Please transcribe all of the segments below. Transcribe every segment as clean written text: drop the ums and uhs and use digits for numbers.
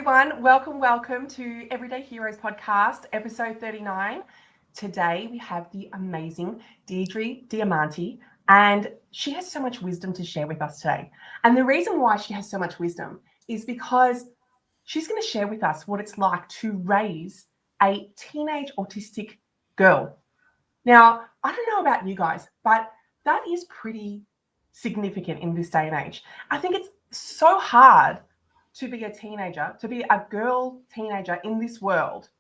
everyone. Welcome to Everyday Heroes podcast, episode 39. Today we have the amazing Deirdre Diamante, and she has so much wisdom to share with us today. And the reason why she has so much wisdom is because she's going to share with us what it's like to raise a teenage autistic girl. Now, I don't know about you guys, but that is pretty significant in this day and age. I think it's so hard to be a teenager, to be a girl teenager in this world,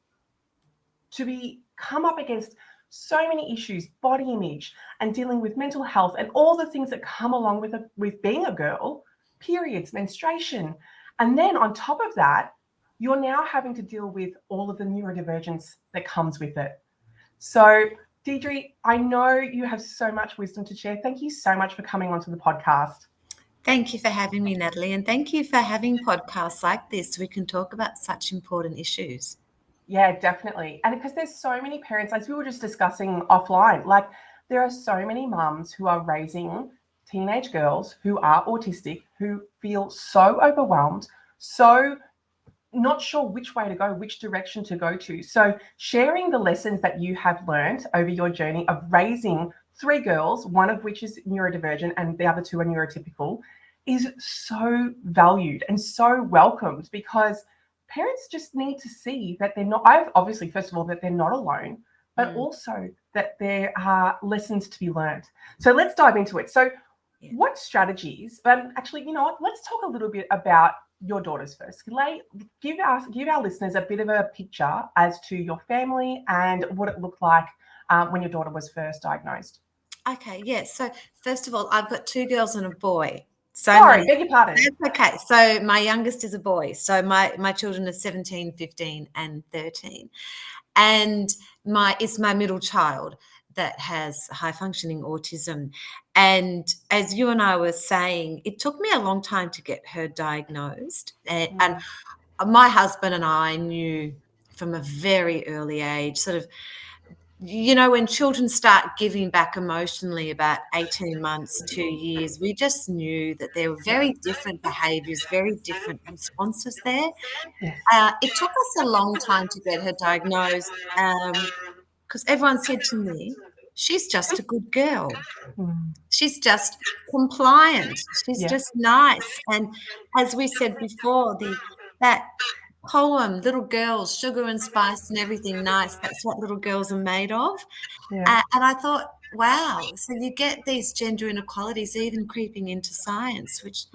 to be come up against so many issues, body image, and dealing with mental health and all the things that come along with being a girl, periods, menstruation. And then on top of that, you're now having to deal with all of the neurodivergence that comes with it. So, Deirdre, I know you have so much wisdom to share. Thank you so much for coming onto the podcast. Thank you for having me, Natalie, and thank you for having podcasts like this so we can talk about such important issues. Yeah, definitely. And because there's so many parents, as we were just discussing offline, like there are so many mums who are raising teenage girls who are autistic, who feel so overwhelmed, so not sure which way to go, which direction to go to. So sharing the lessons that you have learned over your journey of raising three girls, one of which is neurodivergent and the other two are neurotypical, is so valued and so welcomed, because parents just need to see that they're not, obviously, first of all, that they're not alone, but also that there are lessons to be learned. So let's dive into it. So what strategies, actually, you know what, let's talk a little bit about your daughters first. Give our listeners a bit of a picture as to your family and what it looked like when your daughter was first diagnosed. Okay, yes. So first of all, I've got two girls and a boy. Sorry, beg your pardon. That's okay. So my youngest is a boy. So my children are 17, 15, and 13. And it's my middle child that has high-functioning autism. And as you and I were saying, it took me a long time to get her diagnosed. And my husband and I knew from a very early age, sort of, you know, when children start giving back emotionally about 18 months, 2 years, we just knew that there were very different behaviours, very different responses there. It took us a long time to get her diagnosed because everyone said to me, she's just a good girl. She's just compliant. She's just nice. And as we said before, that poem, Little Girls, Sugar and Spice and Everything Nice, that's what little girls are made of. And I thought, wow, so you get these gender inequalities even creeping into science, which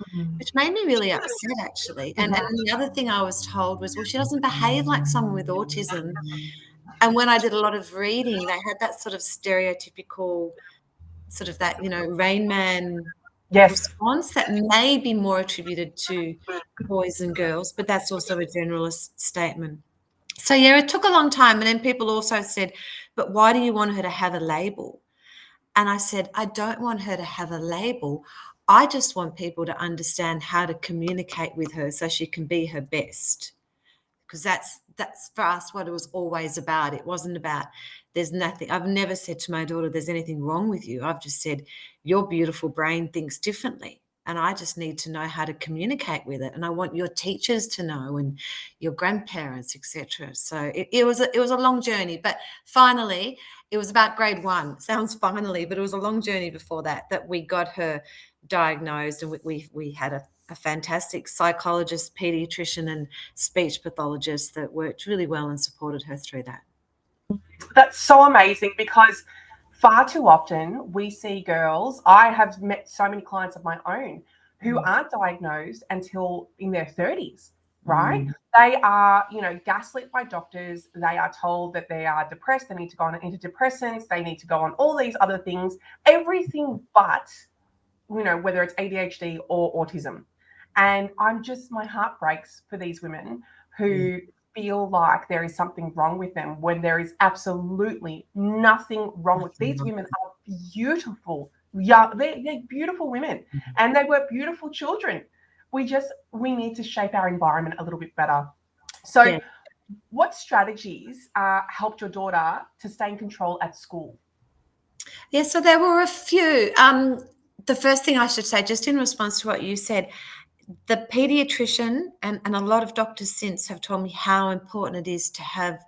made me really upset, actually. And the other thing I was told was, well, she doesn't behave like someone with autism. And when I did a lot of reading, they had that sort of stereotypical sort of that, you know, Rain Man response that may be more attributed to boys and girls, but that's also a generalist statement. So, yeah, it took a long time. And then people also said, but why do you want her to have a label? And I said, I don't want her to have a label. I just want people to understand how to communicate with her so she can be her best. Because that's for us what it was always about. It wasn't about there's nothing. I've never said to my daughter, there's anything wrong with you. I've just said, your beautiful brain thinks differently. And I just need to know how to communicate with it. And I want your teachers to know and your grandparents, etc. So it was a long journey. But finally, it was about grade 1. Sounds finally, but it was a long journey before that we got her diagnosed, and we had a fantastic psychologist, pediatrician, and speech pathologist that worked really well and supported her through that. That's so amazing, because far too often we see girls, I have met so many clients of my own who aren't diagnosed until in their 30s, right? They are, you know, gaslit by doctors. They are told that they are depressed. They need to go on antidepressants. They need to go on all these other things, everything but, you know, whether it's ADHD or autism. And my heart breaks for these women who feel like there is something wrong with them when there is absolutely nothing wrong with these women. Are beautiful, young, they're beautiful women, and they were beautiful children. We need to shape our environment a little bit better. So what strategies helped your daughter to stay in control at school? Yeah, so there were a few. The first thing I should say, just in response to what you said, the pediatrician and a lot of doctors since have told me how important it is to have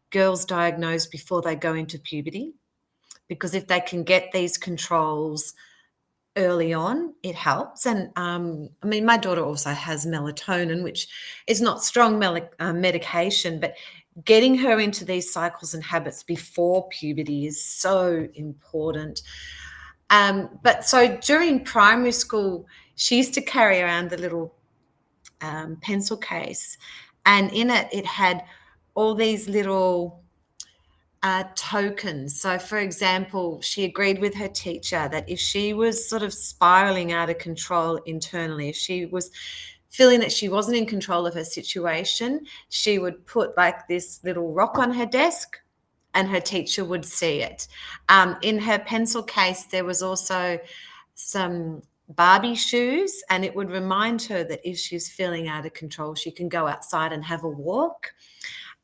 girls diagnosed before they go into puberty, because if they can get these controls early on, it helps. And I mean, my daughter also has melatonin, which is not strong medication, but getting her into these cycles and habits before puberty is so important. But so during primary school, she used to carry around the little pencil case, and in it, it had all these little tokens. So, for example, she agreed with her teacher that if she was sort of spiraling out of control internally, if she was feeling that she wasn't in control of her situation, she would put like this little rock on her desk and her teacher would see it. In her pencil case, there was also some Barbie shoes, and it would remind her that if she's feeling out of control, she can go outside and have a walk.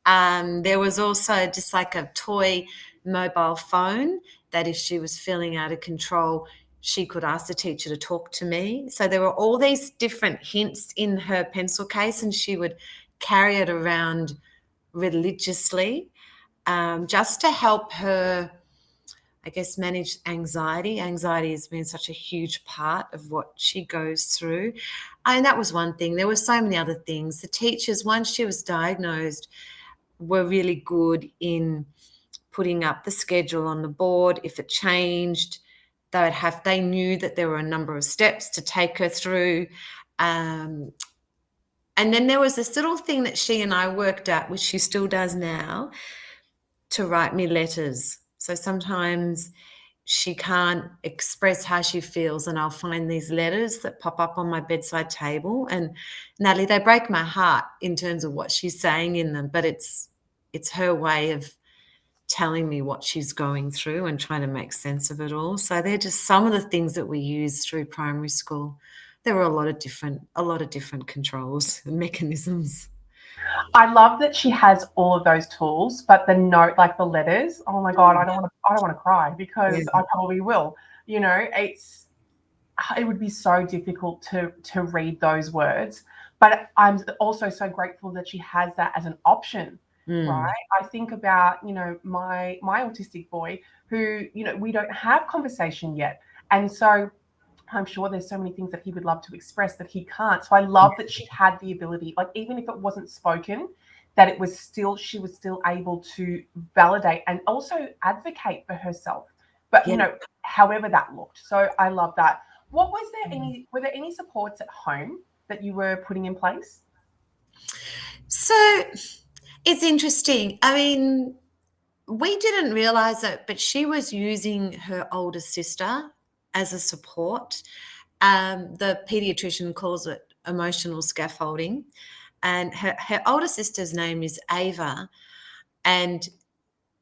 There was also just like a toy mobile phone that if she was feeling out of control, she could ask the teacher to talk to me. So there were all these different hints in her pencil case, and she would carry it around religiously, just to help her, I guess, manage anxiety. Anxiety has been such a huge part of what she goes through. And that was one thing. There were so many other things. The teachers, once she was diagnosed, were really good in putting up the schedule on the board. If it changed, they knew that there were a number of steps to take her through. And then there was this little thing that she and I worked out, which she still does now, to write me letters. So sometimes she can't express how she feels, and I'll find these letters that pop up on my bedside table. And Natalie, they break my heart in terms of what she's saying in them, but it's her way of telling me what she's going through and trying to make sense of it all. So they're just some of the things that we use through primary school. There were a lot of different controls and mechanisms. I love that she has all of those tools, but the note, like the letters, oh my God, I don't want to cry because I probably will. You know, it would be so difficult to read those words. But I'm also so grateful that she has that as an option, right? I think about, my autistic boy who, we don't have conversation yet. And so I'm sure there's so many things that he would love to express that he can't. So I love that she had the ability, like even if it wasn't spoken, that she was still able to validate and also advocate for herself. But however that looked. So I love that. Were there any supports at home that you were putting in place? So it's interesting. I mean, we didn't realize it, but she was using her older sister as a support. The pediatrician calls it emotional scaffolding. And her older sister's name is Ava. And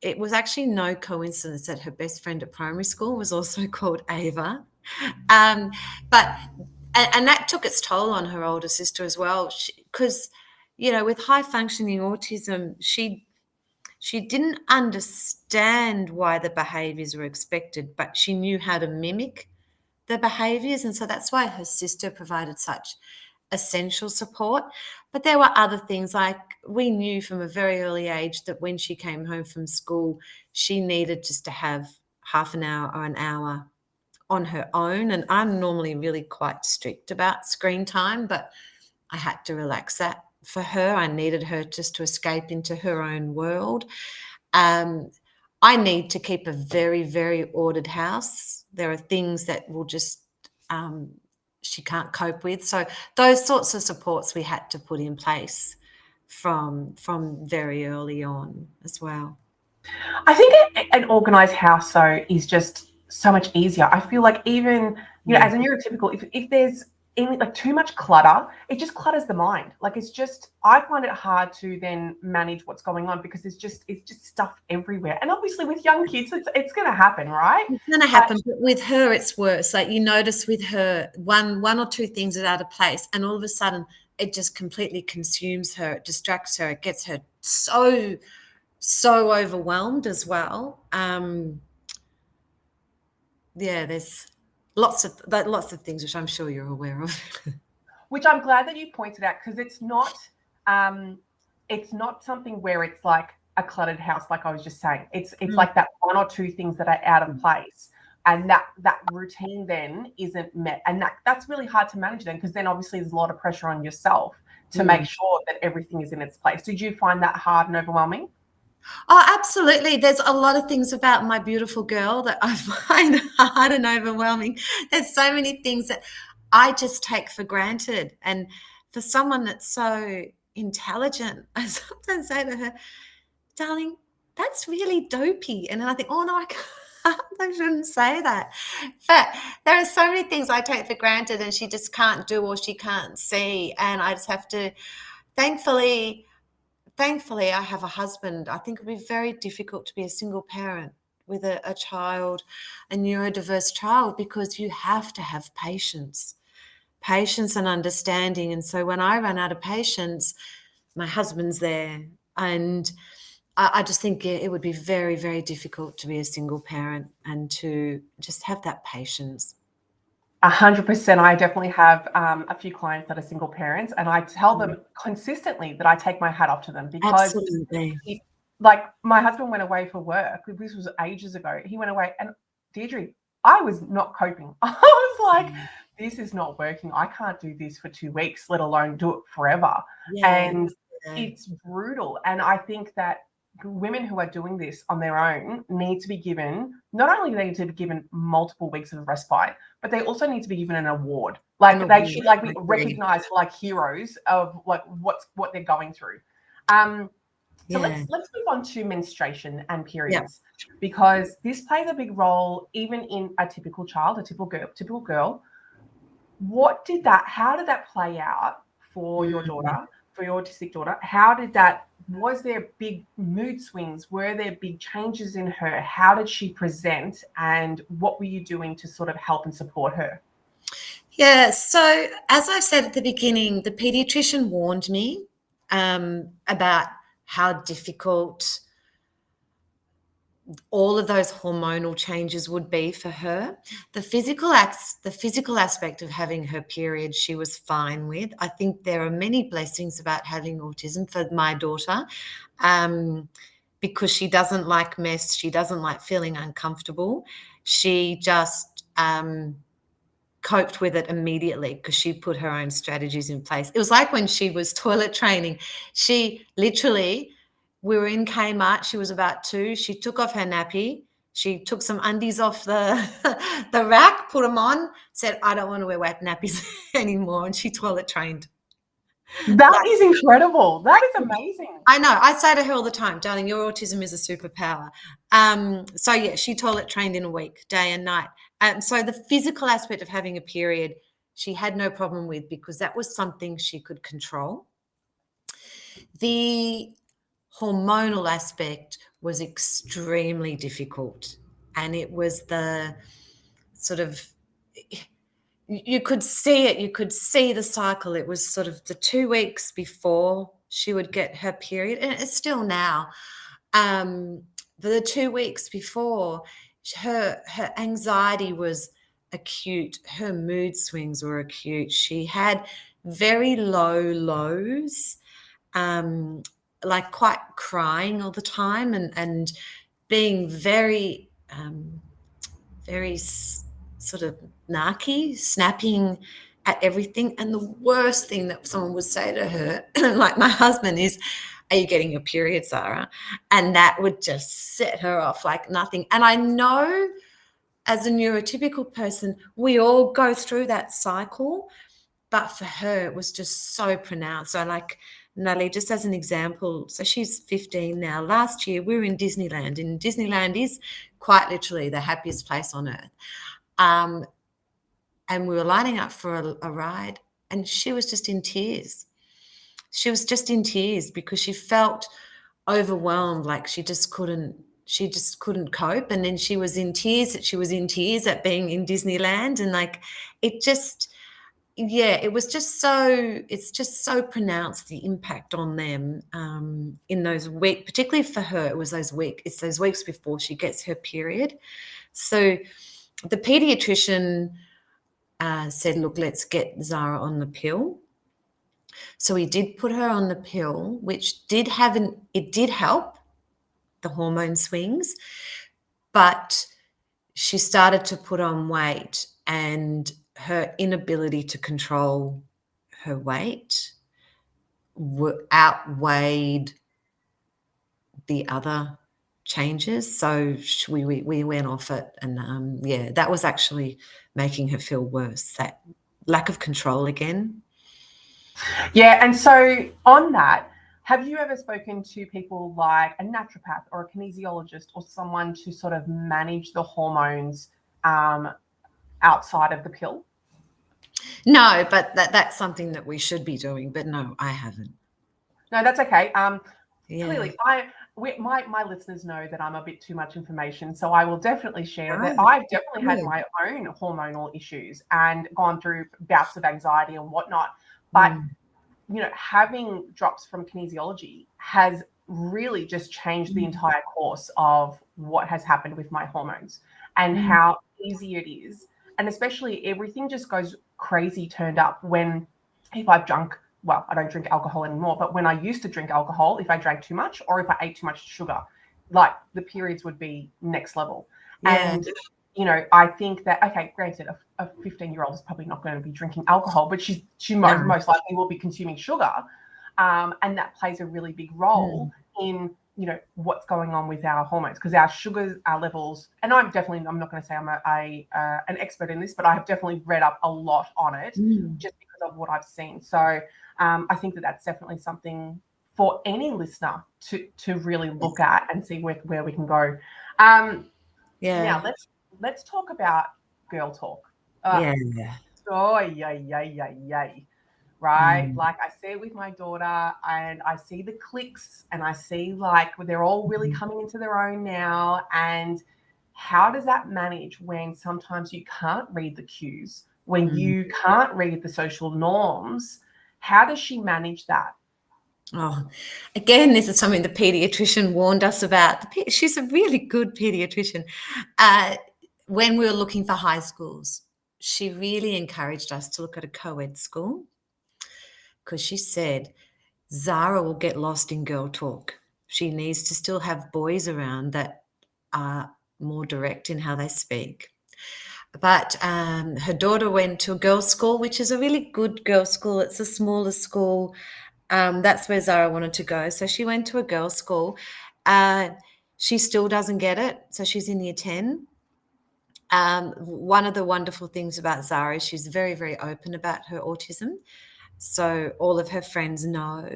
it was actually no coincidence that her best friend at primary school was also called Ava. But that took its toll on her older sister as well, because, with high functioning autism, she didn't understand why the behaviors were expected, but she knew how to mimic the behaviors. And so that's why her sister provided such essential support. But there were other things, like we knew from a very early age that when she came home from school, she needed just to have half an hour or an hour on her own. And I'm normally really quite strict about screen time, but I had to relax that for her. I needed her just to escape into her own world. I need to keep a very, very ordered house. There are things that will just she can't cope with. So those sorts of supports we had to put in place from very early on as well. I think an organized house, though, is just so much easier. I feel like even, as a neurotypical, if there's any, like too much clutter, it just clutters the mind. Like I find it hard to then manage what's going on because it's just stuff everywhere. And obviously with young kids, it's going to happen, right? It's going to happen, but with her, it's worse. Like you notice with her, one or two things are out of place, and all of a sudden, it just completely consumes her. It distracts her. It gets her so overwhelmed as well. There's lots of things which I'm sure you're aware of. which I'm glad that you pointed out, because it's not something where it's like a cluttered house, like I was just saying. It's like that one or two things that are out of place, and that routine then isn't met, and that's really hard to manage then, because then obviously there's a lot of pressure on yourself to make sure that everything is in its place. Did you find that hard and overwhelming? Oh, absolutely. There's a lot of things about my beautiful girl that I find hard and overwhelming. There's so many things that I just take for granted. And for someone that's so intelligent, I sometimes say to her, darling, that's really dopey. And then I think, oh no, I can't, I shouldn't say that. But there are so many things I take for granted and she just can't do or she can't see. And I just have to, thankfully, I have a husband. I think it would be very difficult to be a single parent with a child, a neurodiverse child, because you have to have patience and understanding. And so when I run out of patience, my husband's there. And I just think it would be very, very difficult to be a single parent and to just have that patience. 100%. I definitely have a few clients that are single parents, and I tell them consistently that I take my hat off to them, because Absolutely. like my husband went away for work. This was ages ago. He went away, and Deirdre, I was not coping. I was like, this is not working. I can't do this for 2 weeks, let alone do it forever. And it's brutal. And I think that women who are doing this on their own need to be given, not only do they need to be given multiple weeks of respite, but they also need to be given an award. Like they should like be recognized for like heroes of like what they're going through. So let's move on to menstruation and periods, because this plays a big role even in a typical child, a typical girl. How did that play out for your daughter, for your autistic daughter? Was there big mood swings? Were there big changes in her? How did she present? And what were you doing to sort of help and support her? Yeah, so as I said at the beginning, the pediatrician warned me about how difficult all of those hormonal changes would be for her. The physical aspect of having her period, she was fine with. I think there are many blessings about having autism for my daughter, because she doesn't like mess. She doesn't like feeling uncomfortable. She just coped with it immediately because she put her own strategies in place. It was like when she was toilet training. She literally, we were in Kmart, she was about 2, she took off her nappy, she took some undies off the rack, put them on, said, I don't want to wear wet nappies anymore, and she toilet trained. That is incredible. That is amazing. I know. I say to her all the time, darling, your autism is a superpower. So yeah, she toilet trained in a week, day and night. So the physical aspect of having a period, she had no problem with, because that was something she could control. The hormonal aspect was extremely difficult, and it was the sort of, you could see it, you could see the cycle. It was sort of the 2 weeks before she would get her period, and it's still now. The 2 weeks before, her anxiety was acute, her mood swings were acute. She had very low lows, like quite crying all the time, and being very very sort of narky, snapping at everything. And the worst thing that someone would say to her, like my husband, is, are you getting your period, Sarah? And that would just set her off like nothing. And I know as a neurotypical person, we all go through that cycle, but for her, it was just so pronounced. So like Natalie, just as an example, so she's 15 now. Last year, we were in Disneyland, and Disneyland is quite literally the happiest place on earth. And we were lining up for a ride, and she was just in tears. She was just in tears because she felt overwhelmed, like she just couldn't cope. And then she was in tears at being in Disneyland, and like it just, yeah, it's just so pronounced, the impact on them in those weeks, particularly for her. It's those weeks before she gets her period. So the pediatrician said, look, let's get Zara on the pill. So we did put her on the pill, which did it did help the hormone swings, but she started to put on weight, and her inability to control her weight outweighed the other changes. So we went off it, and yeah, that was actually making her feel worse. That lack of control again. Yeah, and so on that, have you ever spoken to people like a naturopath or a kinesiologist or someone to sort of manage the hormones outside of the pill? No, but that's something that we should be doing. But no, I haven't. No, that's okay. Yeah. Clearly, my listeners know that I'm a bit too much information, so I will definitely share that Oh, I've definitely had good. my own hormonal issues and gone through bouts of anxiety and whatnot. But you know, having drops from kinesiology has really just changed the entire course of what has happened with my hormones and how easy it is. And especially everything just goes crazy turned up when, if I've drunk, well, I don't drink alcohol anymore, but when I used to drink alcohol, if I drank too much or if I ate too much sugar, like the periods would be next level. Yeah. And you know, I think that, okay, granted, a 15-year-old is probably not going to be drinking alcohol, but she No. most likely will be consuming sugar. And that plays a really big role in, you know, what's going on with our hormones, because our sugars, our levels, and I'm not going to say I'm an expert in this, but I have definitely read up a lot on it just because of what I've seen. So I think that that's definitely something for any listener to really look at and see where we can go. Yeah. Now let's talk about girl talk. Yeah. Oh, yay. Right? Like I see it with my daughter, and I see the clicks, and I see like they're all really coming into their own now. And how does that manage when sometimes you can't read the cues, when you can't read the social norms? How does she manage that? Oh, again, this is something the pediatrician warned us about. She's a really good pediatrician. When we were looking for high schools, she really encouraged us to look at a co-ed school, because she said Zara will get lost in girl talk. She needs to still have boys around that are more direct in how they speak. But her daughter went to a girls' school, which is a really good girls' school. It's a smaller school. That's where Zara wanted to go. So she went to a girls' school. She still doesn't get it. So she's in year 10. One of the wonderful things about Zara is she's very, very open about her autism. So all of her friends know.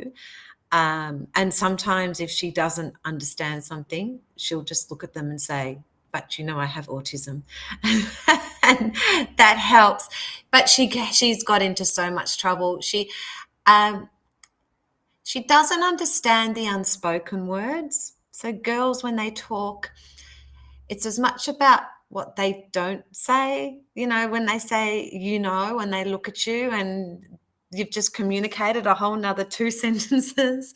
And sometimes if she doesn't understand something, she'll just look at them and say, but you know, I have autism. And that helps. But she's got into so much trouble. She doesn't understand the unspoken words. So girls, when they talk, it's as much about what they don't say. You know, when they say, you know, when they look at you and you've just communicated a whole nother 2 sentences.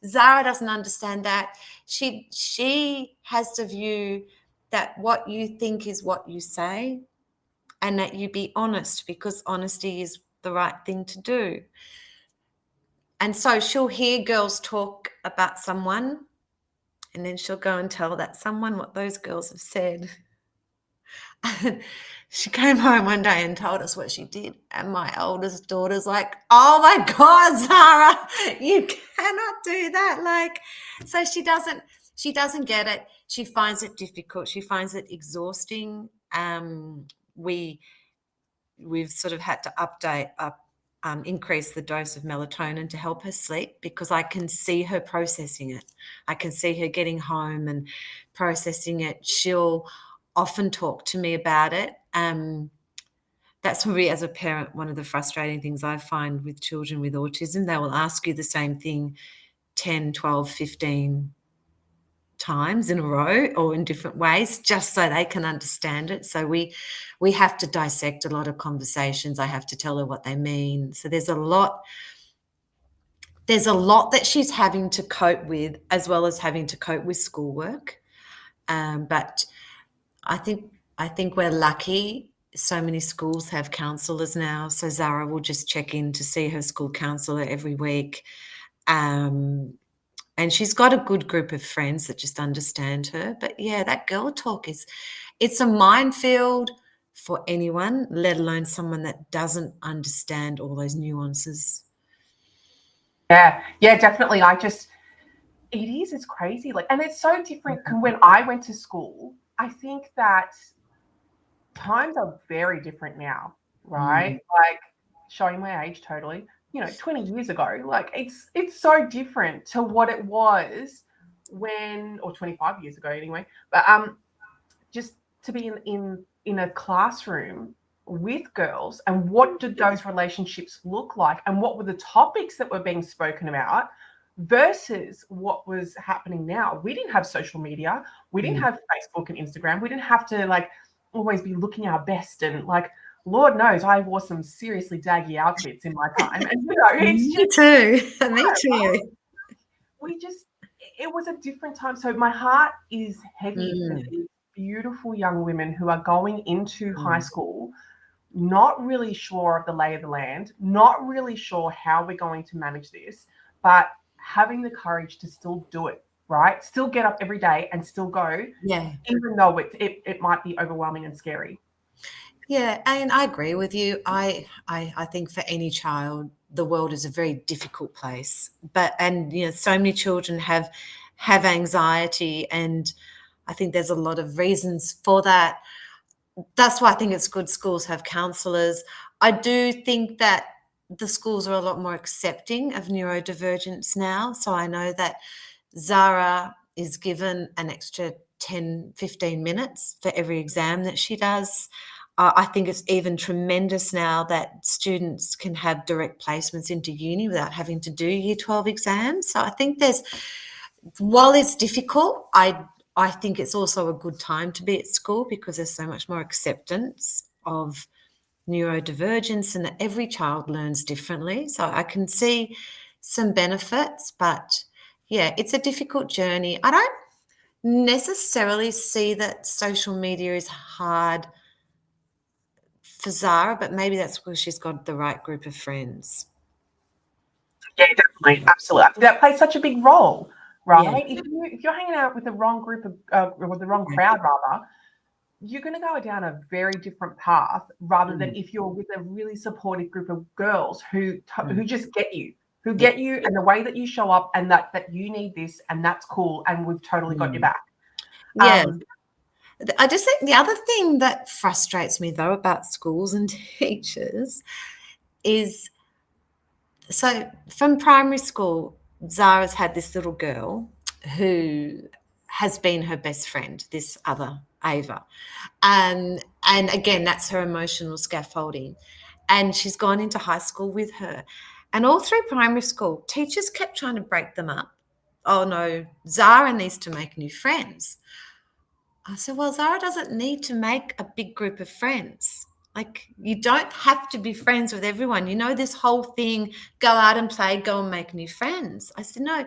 Zara doesn't understand that. She has to view that what you think is what you say, and that you be honest, because honesty is the right thing to do. And so she'll hear girls talk about someone, and then she'll go and tell that someone what those girls have said. She came home one day and told us what she did. And my oldest daughter's like, oh my God, Zara, you cannot do that. Like, so she doesn't get it. She finds it difficult. She finds it exhausting. We've sort of had to increase the dose of melatonin to help her sleep, because I can see her processing it. I can see her getting home and processing it. She'll often talk to me about it. That's probably, as a parent, one of the frustrating things I find with children with autism. They will ask you the same thing 10, 12, 15 times in a row or in different ways, just so they can understand it. So we have to dissect a lot of conversations. I have to tell her what they mean. So there's a lot that she's having to cope with, as well as having to cope with schoolwork. But I think we're lucky. so many schools have counsellors now. So Zara will just check in to see her school counsellor every week. And she's got a good group of friends that just understand her. But yeah, that girl talk it's a minefield for anyone, let alone someone that doesn't understand all those nuances. Yeah, definitely. It's crazy. Like, and it's so different. When I went to school, I think that times are very different now, right? Like, showing my age totally, 20 years ago, like it's so different to what it was or 25 years ago anyway. But just to be in a classroom with girls, and what did those relationships look like, and what were the topics that were being spoken about versus what was happening now. We didn't have social media, we didn't have Facebook and Instagram, we didn't have to like always be looking our best, and like Lord knows I wore some seriously daggy outfits in my time, and it's Me too. Me too. It was a different time. So my heart is heavy for these beautiful young women who are going into high school, not really sure of the lay of the land, not really sure how we're going to manage this, but having the courage to still do it, right? Still get up every day and still go, even though it might be overwhelming and scary. Yeah, and I agree with you. I think for any child, the world is a very difficult place. And so many children have anxiety, and I think there's a lot of reasons for that. That's why I think it's good schools have counsellors. I do think that the schools are a lot more accepting of neurodivergence now. So I know that Zara is given an extra 10, 15 minutes for every exam that she does. I think it's even tremendous now that students can have direct placements into uni without having to do Year 12 exams. So I think while it's difficult, I think it's also a good time to be at school because there's so much more acceptance of neurodivergence and that every child learns differently. So I can see some benefits, but yeah, it's a difficult journey. I don't necessarily see that social media is hard for Zara, but maybe that's because she's got the right group of friends. Yeah, definitely. Absolutely. That plays such a big role, right? Yeah. If you're hanging out with the wrong group of, or the wrong crowd, rather, you're going to go down a very different path rather than if you're with a really supportive group of girls who just get you, and the way that you show up, and that you need this, and that's cool, and we've totally got your back. Yeah. I just think the other thing that frustrates me, though, about schools and teachers is, so from primary school, Zara's had this little girl who has been her best friend, this other Ava. And again, that's her emotional scaffolding. And she's gone into high school with her. And all through primary school, teachers kept trying to break them up. Oh no, Zara needs to make new friends. I said, well, Zara doesn't need to make a big group of friends. Like, you don't have to be friends with everyone. This whole thing, go out and play, go and make new friends. I said, no,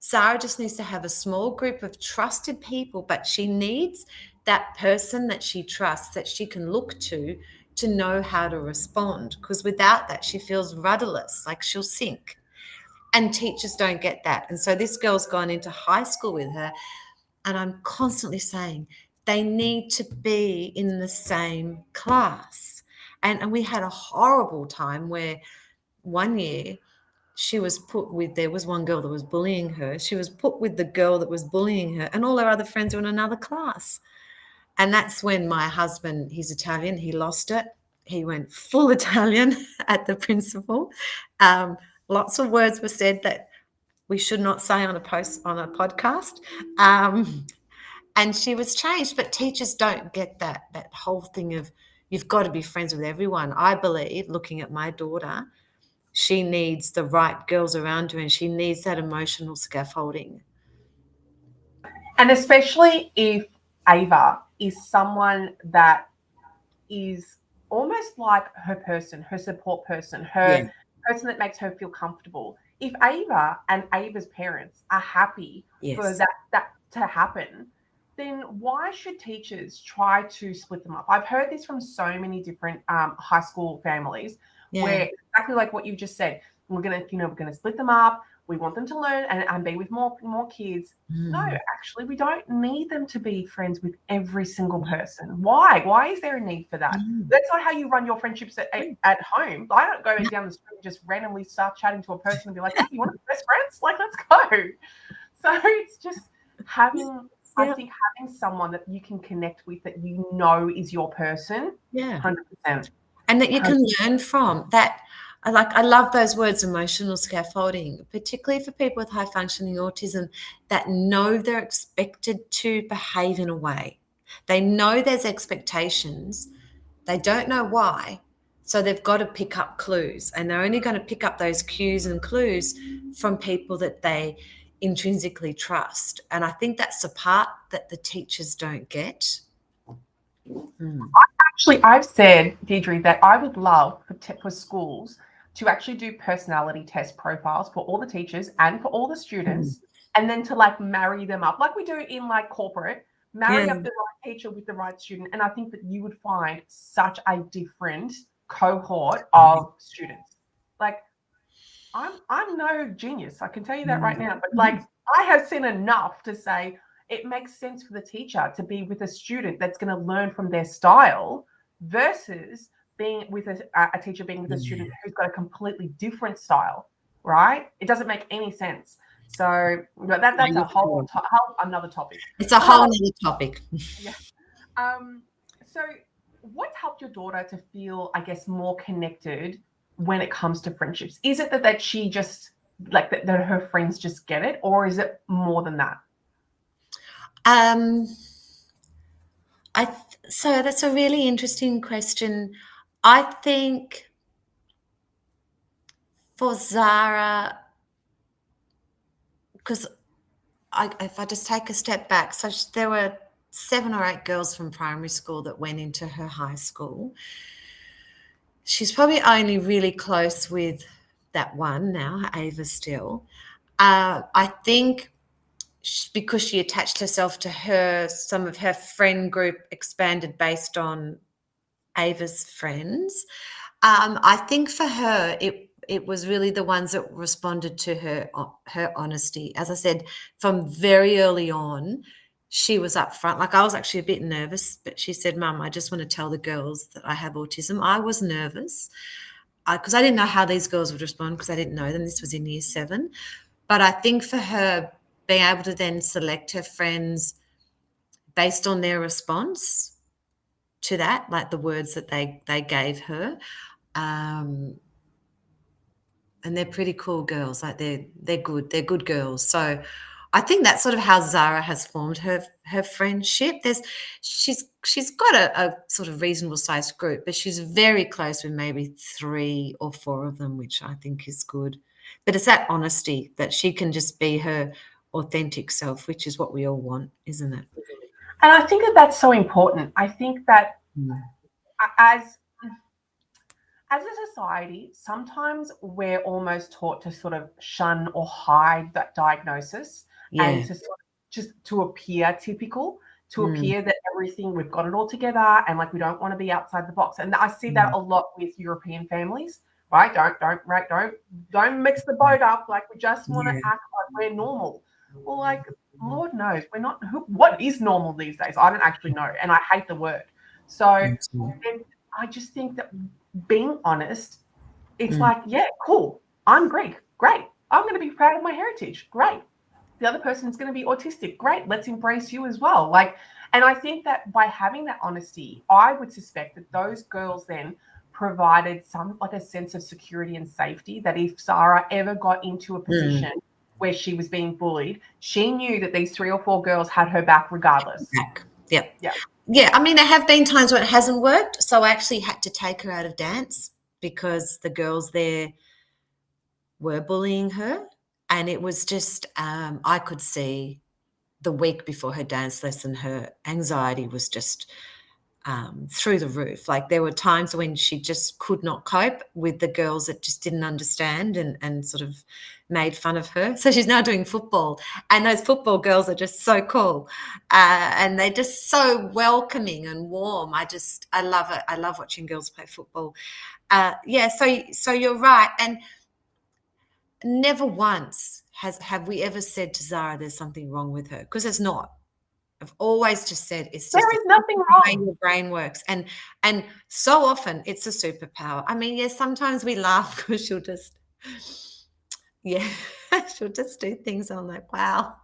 Zara just needs to have a small group of trusted people, but she needs that person that she trusts, that she can look to know how to respond. Because without that, she feels rudderless, like she'll sink. And teachers don't get that. And so this girl's gone into high school with her. And I'm constantly saying they need to be in the same class. And we had a horrible time where one year she was there was one girl that was bullying her. She was put with the girl that was bullying her, and all her other friends were in another class. And that's when my husband, he's Italian, he lost it. He went full Italian at the principal. Lots of words were said that we should not say on a podcast. And she was changed, but teachers don't get that whole thing of you've got to be friends with everyone. I believe, looking at my daughter, she needs the right girls around her, and she needs that emotional scaffolding. And especially if Ava is someone that is almost like her person, her support person, her person that makes her feel comfortable. If Ava and Ava's parents are happy for that to happen, then why should teachers try to split them up? I've heard this from so many different high school families where exactly like what you just said, we're gonna split them up. We want them to learn and be with more kids. No, actually, we don't need them to be friends with every single person. Why? Why is there a need for that? That's not how you run your friendships at home. I don't go down the street and just randomly start chatting to a person and be like, hey, you want to be best friends? Like, let's go. So it's just having, I think, having someone that you can connect with that you know is your person. 100%. And that you can learn from that. I love those words, emotional scaffolding, particularly for people with high functioning autism that know they're expected to behave in a way. They know there's expectations. They don't know why. So they've got to pick up clues, and they're only going to pick up those cues and clues from people that they intrinsically trust. And I think that's the part that the teachers don't get. Actually, I've said, Deirdre, that I would love for schools to actually do personality test profiles for all the teachers and for all the students, and then to like marry them up like we do in like corporate, marry up the right teacher with the right student. And I think that you would find such a different cohort of students. Like I'm no genius, I can tell you that right now, but like I have seen enough to say it makes sense for the teacher to be with a student that's going to learn from their style versus being with a teacher being with a student who's got a completely different style, right? It doesn't make any sense. So that's a whole another topic. It's a whole other topic. Yeah. So what's helped your daughter to feel, I guess, more connected when it comes to friendships? Is it that she just like that her friends just get it, or is it more than that? So that's a really interesting question. I think for Zara, because if I just take a step back, so there were 7 or 8 girls from primary school that went into her high school. She's probably only really close with that one now, Ava still. I think because she attached herself to some of her friend group expanded based on Ava's friends. I think for her, it was really the ones that responded to her honesty. As I said, from very early on, she was upfront. Like I was actually a bit nervous, but she said, "Mum, I just want to tell the girls that I have autism." I was nervous because I didn't know how these girls would respond because I didn't know them. This was in year 7. But I think for her, being able to then select her friends based on their response to that, like the words that they gave her, and they're pretty cool girls. Like they're good girls. So I think that's sort of how Zara has formed her friendship. She's got a sort of reasonable sized group, but she's very close with maybe 3 or 4 of them, which I think is good. But it's that honesty that she can just be her authentic self, which is what we all want, isn't it? And I think that that's so important. I think that as a society, sometimes we're almost taught to sort of shun or hide that diagnosis and to sort of just to appear typical, to appear that everything, we've got it all together and like we don't want to be outside the box. And I see that a lot with European families, right? Don't mix the boat up. Like we just want to act like we're normal. Well, like Lord knows we're not. What is normal these days? I don't actually know, and I hate the word. So I just think that being honest, it's like, yeah, cool. I'm Greek. Great. I'm going to be proud of my heritage. Great. The other person's going to be autistic. Great. Let's embrace you as well. Like, and I think that by having that honesty, I would suspect that those girls then provided some like a sense of security and safety that if Zara ever got into a position where she was being bullied, she knew that these 3 or 4 girls had her back regardless. Yeah, I mean, there have been times when it hasn't worked. So I actually had to take her out of dance because the girls there were bullying her. And it was just, I could see the week before her dance lesson, her anxiety was just through the roof. Like there were times when she just could not cope with the girls that just didn't understand and sort of made fun of her. So she's now doing football, and those football girls are just so cool, and they're just so welcoming and warm. I love it. I love watching girls play football. Yeah, so you're right, and never once have we ever said to Zara there's something wrong with her, because there's not. I've always just said it's just There is nothing the way wrong. your brain works, and so often it's a superpower. I mean, yes, sometimes we laugh because she'll just, yeah, she'll just do things. I'm like, wow,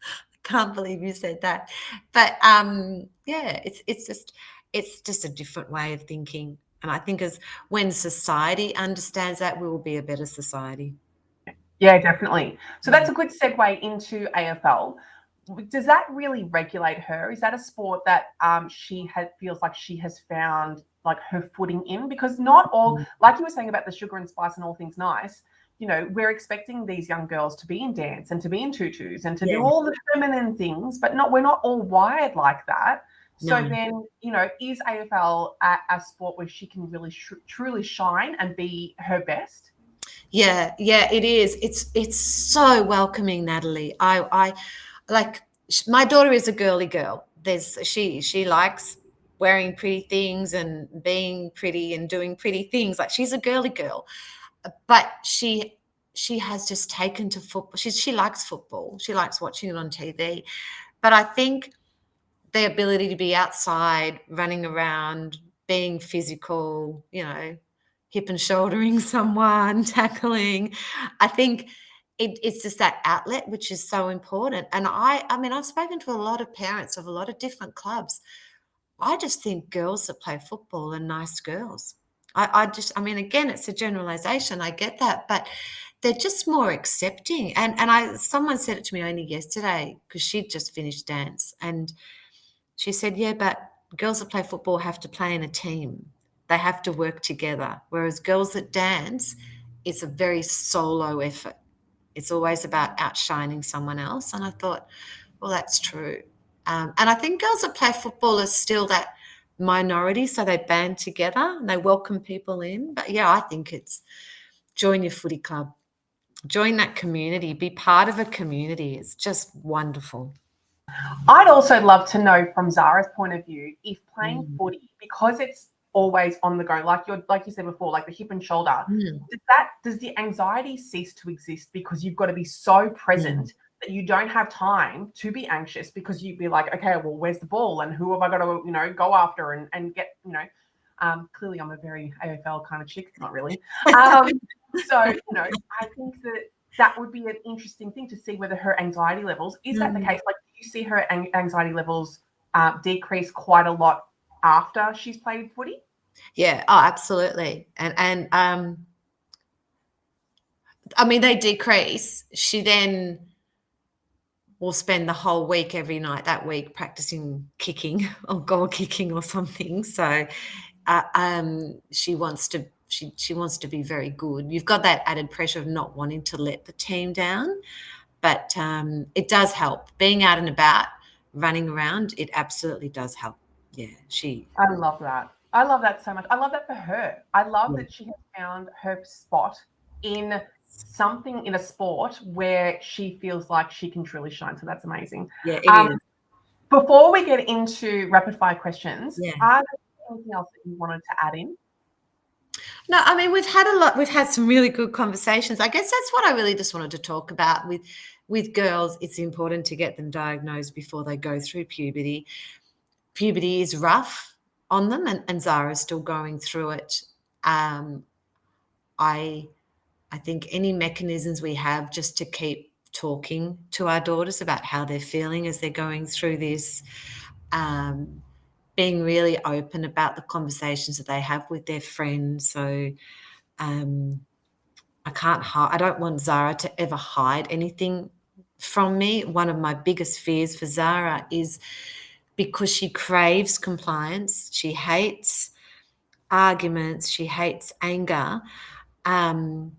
I can't believe you said that. But yeah, it's just a different way of thinking, and I think as when society understands that, we will be a better society. Yeah, definitely. So Mm. that's a good segue into AFL. Does that really regulate her? Is that a sport that feels like she has found like her footing in? Because not all, Mm. like you were saying about the sugar and spice and all things nice, you know, we're expecting these young girls to be in dance and to be in tutus and to Yeah, do all the feminine things, but we're not all wired like that. So no. then, you know, is AFL a sport where she can really truly shine and be her best? Yeah, yeah, it is. It's so welcoming, Natalie. I like my daughter is a girly girl. She likes wearing pretty things and being pretty and doing pretty things. Like she's a girly girl, but she has just taken to football. She likes football. She likes watching it on TV. But I think the ability to be outside, running around, being physical, hip and shouldering someone, tackling. I think it's just that outlet which is so important. And I mean, I've spoken to a lot of parents of a lot of different clubs. I just think girls that play football are nice girls. I mean, again, it's a generalization. I get that, but they're just more accepting. And someone said it to me only yesterday because she'd just finished dance, and she said, yeah, but girls that play football have to play in a team. They have to work together. Whereas girls that dance, it's a very solo effort. It's always about outshining someone else. And I thought, well, that's true. And I think girls that play football are still that minority. So they band together and they welcome people in. But yeah, I think it's join your footy club, join that community, be part of a community. It's just wonderful. I'd also love to know from Zara's point of view if playing Mm. footy, because it's always on the go, like you said before, like the hip and shoulder, Mm. does the anxiety cease to exist because you've got to be so Mm. present that you don't have time to be anxious because you'd be like, okay, well, where's the ball and who have I got to, go after and get, clearly I'm a very AFL kind of chick, not really. So, I think that would be an interesting thing to see whether her anxiety levels, is that the Mm. case? Like, do you see her anxiety levels decrease quite a lot after she's played footy? Yeah, oh, absolutely. And I mean they decrease. She then will spend the whole week every night that week practicing kicking or goal kicking or something. So she wants to be very good. You've got that added pressure of not wanting to let the team down, but it does help. Being out and about, running around, it absolutely does help. Yeah, I love that. I love that so much. I love that for her. I love yeah. that she has found her spot in something, in a sport where she feels like she can truly shine. So that's amazing. Yeah, it is. Before we get into rapid fire questions, Yeah. are there anything else that you wanted to add in? No, I mean we've had some really good conversations. I guess that's what I really just wanted to talk about with girls. It's important to get them diagnosed before they go through puberty. Puberty is rough on them, and Zara's still going through it. Um, I I think any mechanisms we have just to keep talking to our daughters about how they're feeling as they're going through this, um, being really open about the conversations that they have with their friends. So um, I don't want Zara to ever hide anything from me. One of my biggest fears for Zara is because she craves compliance, she hates arguments, she hates anger. Um,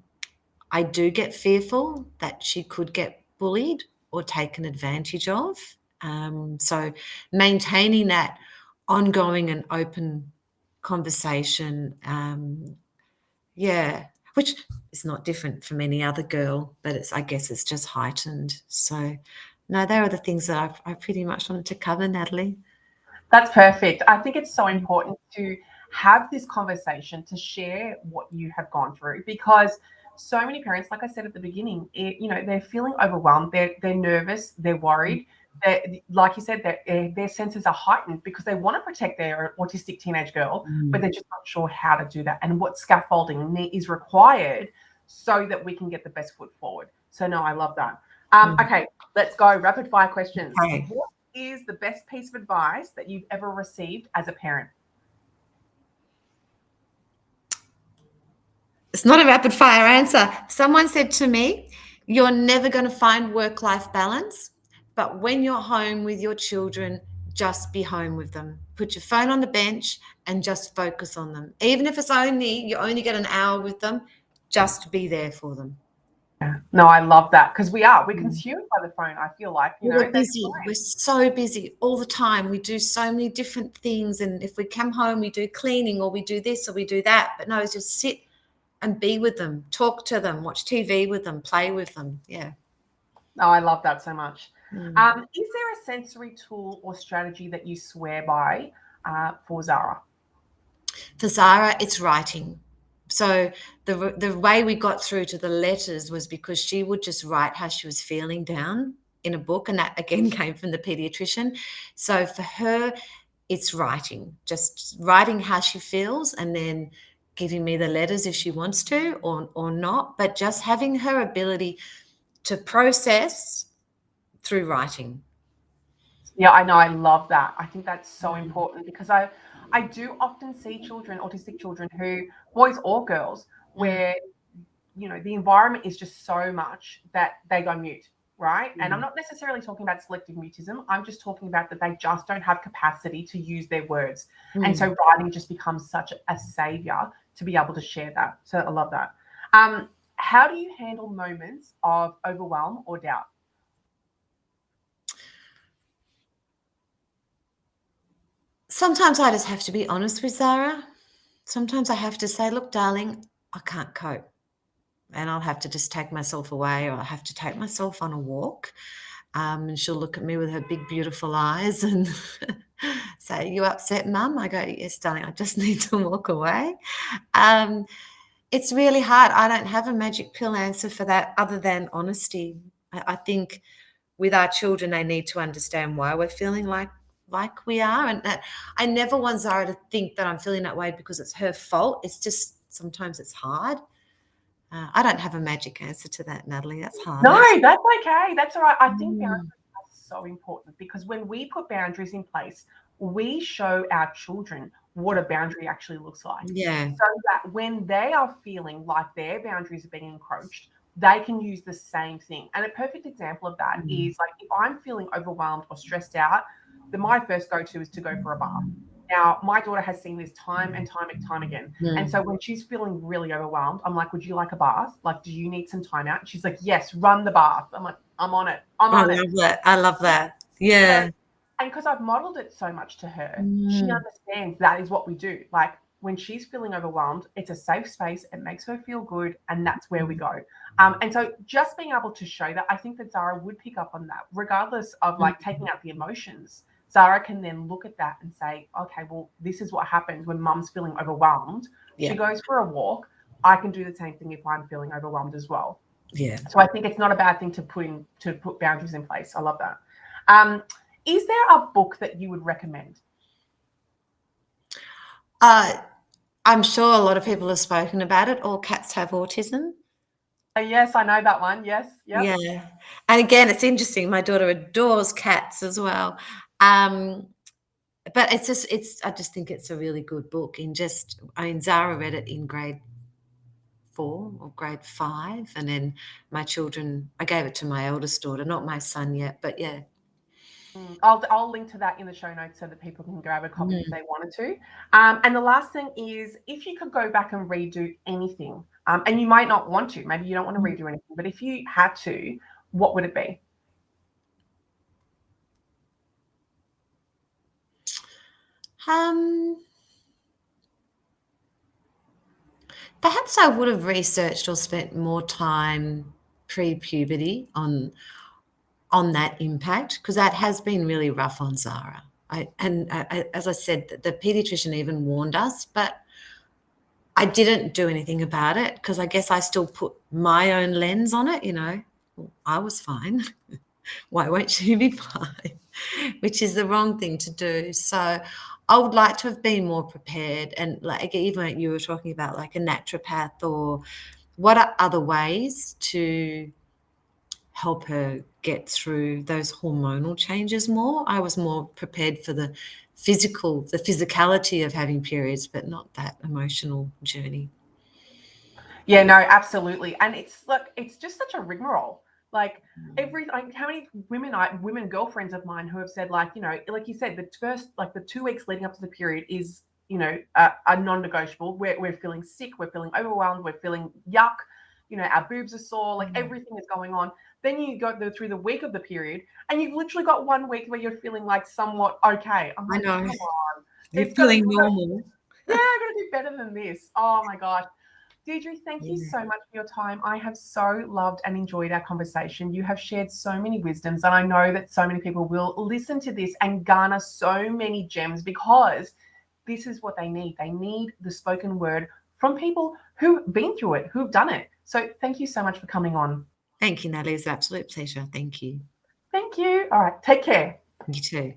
I do get fearful that she could get bullied or taken advantage of. So maintaining that ongoing and open conversation. Which is not different from any other girl, but I guess it's just heightened. So, no, there are the things that I pretty much wanted to cover, Natalie. That's perfect. I think it's so important to have this conversation, to share what you have gone through, because so many parents, like I said at the beginning, they're feeling overwhelmed, they're nervous, they're worried. Like you said, their senses are heightened because they want to protect their autistic teenage girl, but they're just not sure how to do that and what scaffolding is required so that we can get the best foot forward. So no, I love that. Okay, let's go. Rapid fire questions. Okay. What is the best piece of advice that you've ever received as a parent? It's not a rapid fire answer. Someone said to me, "You're never going to find work-life balance, but when you're home with your children, just be home with them. Put your phone on the bench and just focus on them. Even if you only get an hour with them, just be there for them." No, I love that, because we're consumed by the phone. I feel like, We're busy. We're so busy all the time. We do so many different things. And if we come home, we do cleaning or we do this or we do that. But no, it's just sit and be with them, talk to them, watch TV with them, play with them. Yeah. Oh, I love that so much. Is there a sensory tool or strategy that you swear by for Zara? For Zara, it's writing. So the way we got through to the letters was because she would just write how she was feeling down in a book, and that again came from the pediatrician. So for her, it's writing, just writing how she feels, and then giving me the letters if she wants to or not, but just having her ability to process through writing. Yeah, I know. I love that. I think that's so important, because I do often see children, autistic children, who, boys or girls, where the environment is just so much that they go mute, right? And I'm not necessarily talking about selective mutism. I'm just talking about that they just don't have capacity to use their words. And so writing just becomes such a savior to be able to share that. So I love that. How do you handle moments of overwhelm or doubt? Sometimes I just have to be honest with Zara. Sometimes I have to say, "Look, darling, I can't cope." And I'll have to just take myself away, or I'll have to take myself on a walk. And she'll look at me with her big, beautiful eyes and say, "You upset, Mum?" I go, "Yes, darling, I just need to walk away." It's really hard. I don't have a magic pill answer for that other than honesty. I think with our children, they need to understand why we're feeling like we are. And that I never want Zara to think that I'm feeling that way because it's her fault. It's just sometimes it's hard. I don't have a magic answer to that, Natalie. That's hard. No, that's okay. That's all right. I think boundaries are so important, because when we put boundaries in place, we show our children what a boundary actually looks like. Yeah. So that when they are feeling like their boundaries are being encroached, they can use the same thing. And a perfect example of that is, like, if I'm feeling overwhelmed or stressed out, then my first go-to is to go for a bath. Now, my daughter has seen this time and time and time again. And so when she's feeling really overwhelmed, I'm like, "Would you like a bath? Like, do you need some time out?" And she's like, "Yes, run the bath." I'm like, "I'm on it. I'm on it." love that. I love that. Yeah. And because I've modeled it so much to her, she understands that is what we do. Like, when she's feeling overwhelmed, it's a safe space. It makes her feel good. And that's where we go. And so just being able to show that, I think that Zara would pick up on that, regardless of like taking out the emotions. Zara can then look at that and say, "Okay, well, this is what happens when Mum's feeling overwhelmed. Yeah. She goes for a walk. I can do the same thing if I'm feeling overwhelmed as well." Yeah. So I think it's not a bad thing to put boundaries in place. I love that. Is there a book that you would recommend? I'm sure a lot of people have spoken about it. All Cats Have Autism. Yes, I know that one. Yes. Yep. Yeah. And again, it's interesting. My daughter adores cats as well. But I just think it's a really good book. Zara read it in grade 4 or grade 5. And then my children, I gave it to my eldest daughter, not my son yet, but yeah. I'll link to that in the show notes so that people can grab a copy if they wanted to. And the last thing is, if you could go back and redo anything, and you might not want to, maybe you don't want to redo anything, but if you had to, what would it be? Um, Perhaps I would have researched or spent more time pre-puberty on that impact, because that has been really rough on Zara. As I said, the pediatrician even warned us, but I didn't do anything about it because I guess I still put my own lens on it. Well, I was fine. Why won't she be fine? Which is the wrong thing to do. So I would like to have been more prepared, and like even like you were talking about, like a naturopath, or what are other ways to help her get through those hormonal changes more. I was more prepared for the physicality of having periods, but not that emotional journey. Yeah, no, absolutely. And it's just such a rigmarole. Like how many women girlfriends of mine who have said, like, like you said, the first, like the 2 weeks leading up to the period is, a non-negotiable. We're feeling sick, we're feeling overwhelmed, we're feeling yuck, our boobs are sore, like everything is going on. Then you go through the week of the period and you've literally got 1 week where you're feeling like somewhat okay. I'm like, I know. come on. You're feeling normal. Yeah, I'm gonna do better than this. Oh my gosh. Deirdre, thank you Yeah. so much for your time. I have so loved and enjoyed our conversation. You have shared so many wisdoms, and I know that so many people will listen to this and garner so many gems, because this is what they need. They need the spoken word from people who've been through it, who've done it. So thank you so much for coming on. Thank you, Natalie. It's an absolute pleasure. Thank you. Thank you. All right, take care. You too.